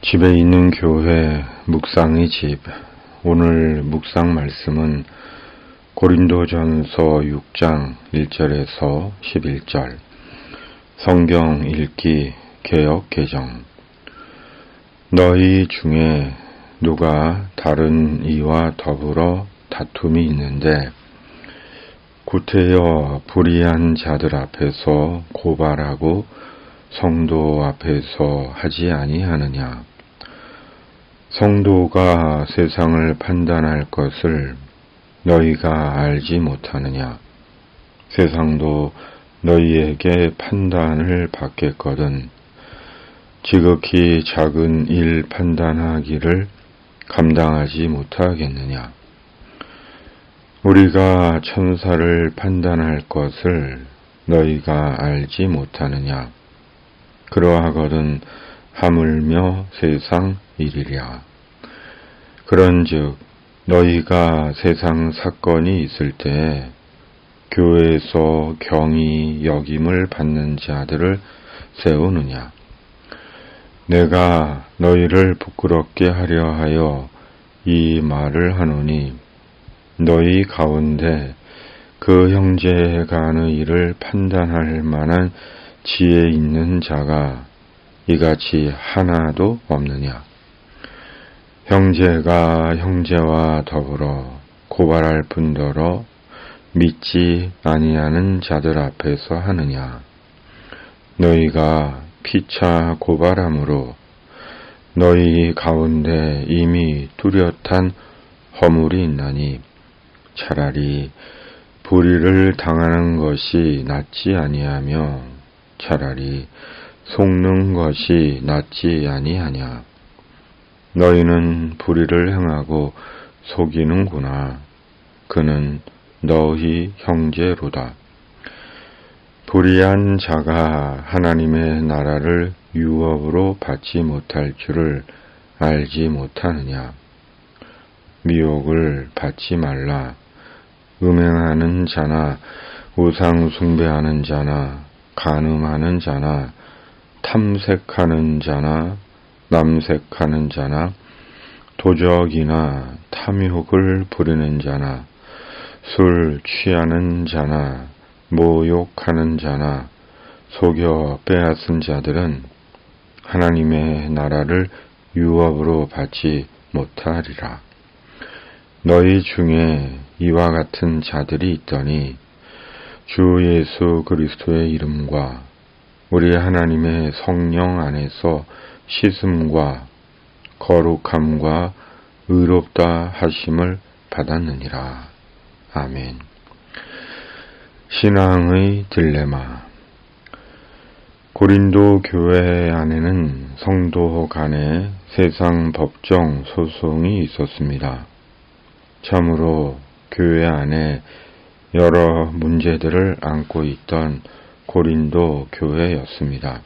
집에 있는 교회 묵상의 집. 오늘 묵상 말씀은 고린도전서 6장 1절에서 11절. 성경 읽기 개역 개정. 너희 중에 누가 다른 이와 더불어 다툼이 있는데 구태여 불의한 자들 앞에서 고발하고 성도 앞에서 하지 아니하느냐. 성도가 세상을 판단할 것을 너희가 알지 못하느냐. 세상도 너희에게 판단을 받겠거든 지극히 작은 일 판단하기를 감당하지 못하겠느냐. 우리가 천사를 판단할 것을 너희가 알지 못하느냐. 그러하거든 하물며 세상 일이랴. 그런즉 너희가 세상 사건이 있을 때 교회에서 경히 여김을 받는 자들을 세우느냐. 내가 너희를 부끄럽게 하려 하여 이 말을 하노니 너희 가운데 그 형제 간의 일을 판단할 만한 지혜 있는 자가 이같이 하나도 없느냐. 형제가 형제와 더불어 고발할 뿐더러 믿지 아니하는 자들 앞에서 하느냐. 너희가 피차 고발함으로 너희 가운데 이미 뚜렷한 허물이 있나니 차라리 불의를 당하는 것이 낫지 아니하며 차라리 속는 것이 낫지 아니하냐. 너희는 불의를 행하고 속이는구나. 그는 너희 형제로다. 불의한 자가 하나님의 나라를 유업으로 받지 못할 줄을 알지 못하느냐. 미혹을 받지 말라. 음행하는 자나 우상 숭배하는 자나 간음하는 자나 탐색하는 자나 남색하는 자나 도적이나 탐욕을 부리는 자나 술 취하는 자나 모욕하는 자나 속여 빼앗은 자들은 하나님의 나라를 유업으로 받지 못하리라. 너희 중에 이와 같은 자들이 있더니 주 예수 그리스도의 이름과 우리 하나님의 성령 안에서 씻음과 거룩함과 의롭다 하심을 받았느니라. 아멘. 신앙의 딜레마. 고린도 교회 안에는 성도 간에 세상 법정 소송이 있었습니다. 참으로 교회 안에 여러 문제들을 안고 있던 고린도 교회였습니다.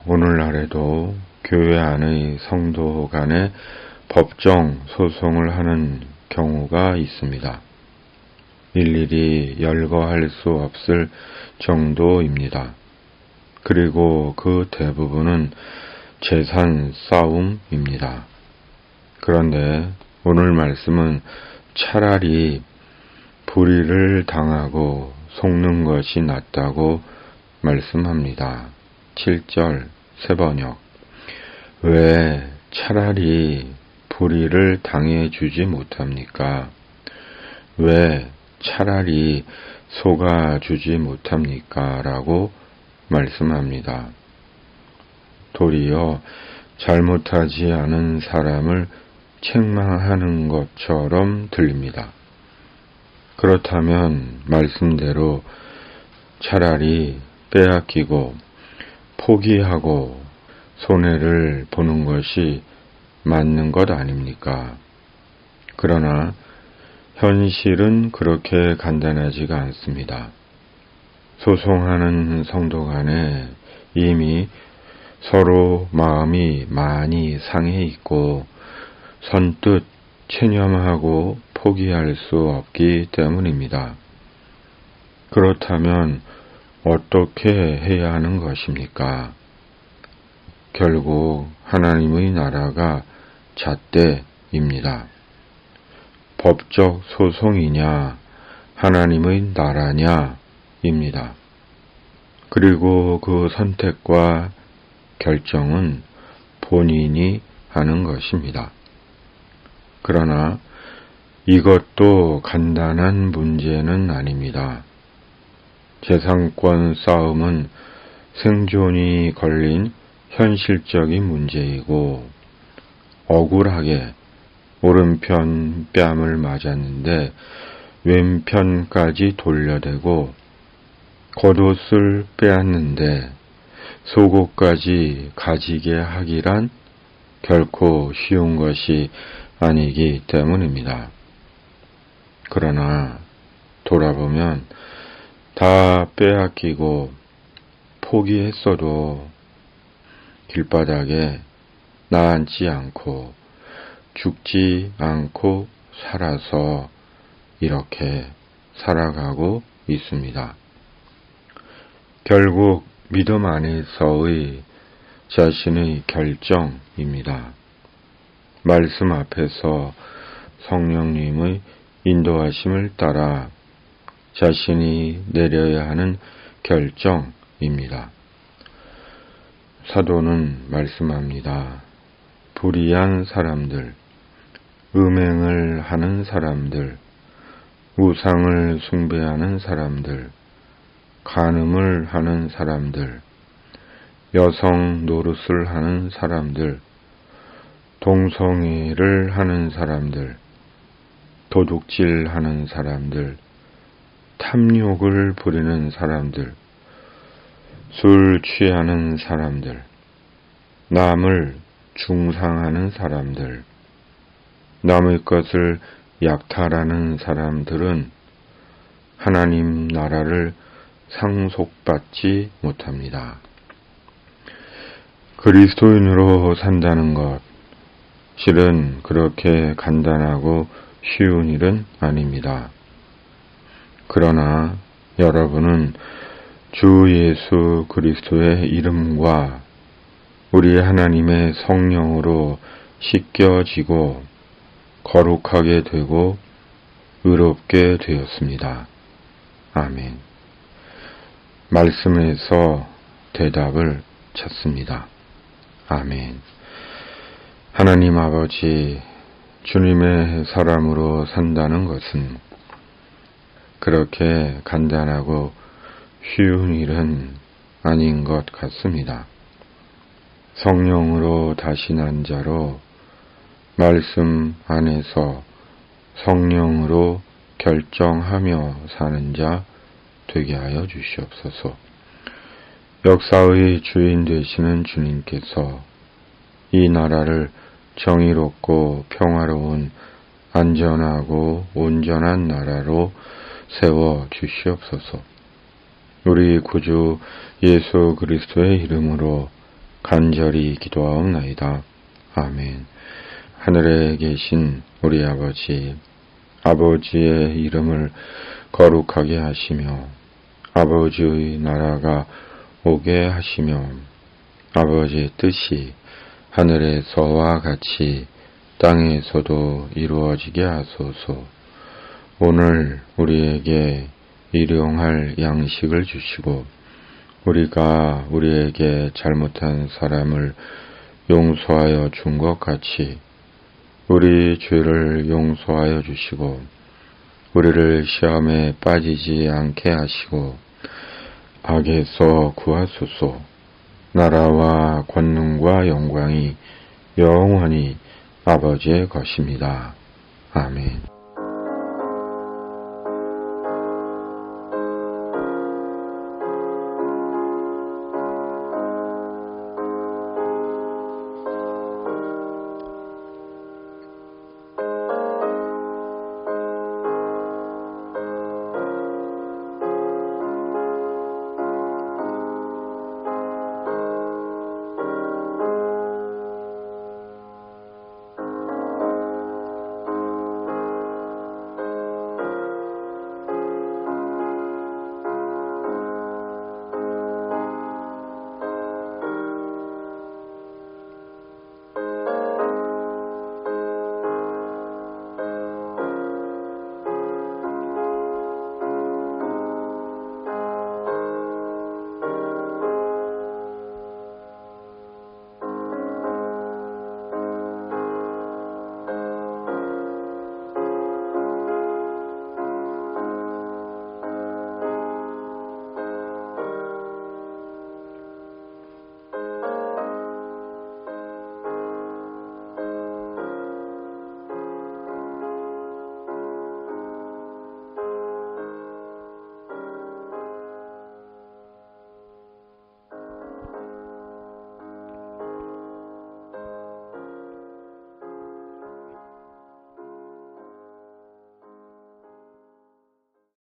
오늘날에도 교회 안의 성도 간에 법정 소송을 하는 경우가 있습니다. 일일이 열거할 수 없을 정도입니다. 그리고 그 대부분은 재산 싸움입니다. 그런데 오늘 말씀은 차라리 불의를 당하고 속는 것이 낫다고 말씀합니다. 7절 세번역. 왜 차라리 불의를 당해주지 못합니까? 왜 차라리 속아주지 못합니까? 라고 말씀합니다. 도리어 잘못하지 않은 사람을 책망하는 것처럼 들립니다. 그렇다면 말씀대로 차라리 빼앗기고 포기하고 손해를 보는 것이 맞는 것 아닙니까? 그러나 현실은 그렇게 간단하지가 않습니다. 소송하는 성도 간에 이미 서로 마음이 많이 상해 있고 선뜻 체념하고 포기할 수 없기 때문입니다. 그렇다면 어떻게 해야 하는 것입니까? 결국 하나님의 나라가 잣대입니다. 법적 소송이냐, 하나님의 나라냐입니다. 그리고 그 선택과 결정은 본인이 하는 것입니다. 그러나 이것도 간단한 문제는 아닙니다. 재산권 싸움은 생존이 걸린 현실적인 문제이고, 억울하게 오른편 뺨을 맞았는데 왼편까지 돌려대고, 겉옷을 빼앗는데 속옷까지 가지게 하기란 결코 쉬운 것이 아니기 때문입니다. 그러나 돌아보면 다 빼앗기고 포기했어도 길바닥에 나앉지 않고 죽지 않고 살아서 이렇게 살아가고 있습니다. 결국 믿음 안에서의 자신의 결정입니다. 말씀 앞에서 성령님의 인도하심을 따라 자신이 내려야 하는 결정입니다. 사도는 말씀합니다. 불의한 사람들, 음행을 하는 사람들, 우상을 숭배하는 사람들, 간음을 하는 사람들, 여성 노릇을 하는 사람들, 동성애를 하는 사람들, 도둑질하는 사람들, 탐욕을 부리는 사람들, 술 취하는 사람들, 남을 중상하는 사람들, 남의 것을 약탈하는 사람들은 하나님 나라를 상속받지 못합니다. 그리스도인으로 산다는 것, 실은 그렇게 간단하고 쉬운 일은 아닙니다. 그러나 여러분은 주 예수 그리스도의 이름과 우리 하나님의 성령으로 씻겨지고 거룩하게 되고 의롭게 되었습니다. 아멘. 말씀에서 대답을 찾습니다. 아멘. 하나님 아버지, 주님의 사람으로 산다는 것은 그렇게 간단하고 쉬운 일은 아닌 것 같습니다. 성령으로 다시 난 자로 말씀 안에서 성령으로 결정하며 사는 자 되게 하여 주시옵소서. 역사의 주인 되시는 주님께서 이 나라를 정의롭고 평화로운 안전하고 온전한 나라로 세워 주시옵소서. 우리 구주 예수 그리스도의 이름으로 간절히 기도하옵나이다. 아멘. 하늘에 계신 우리 아버지, 아버지의 이름을 거룩하게 하시며 아버지의 나라가 오게 하시며 아버지의 뜻이 하늘에서와 같이 땅에서도 이루어지게 하소서. 오늘 우리에게 일용할 양식을 주시고 우리가 우리에게 잘못한 사람을 용서하여 준 것 같이 우리 죄를 용서하여 주시고 우리를 시험에 빠지지 않게 하시고 악에서 구하소서. 나라와 권능과 영광이 영원히 아버지의 것입니다. 아멘.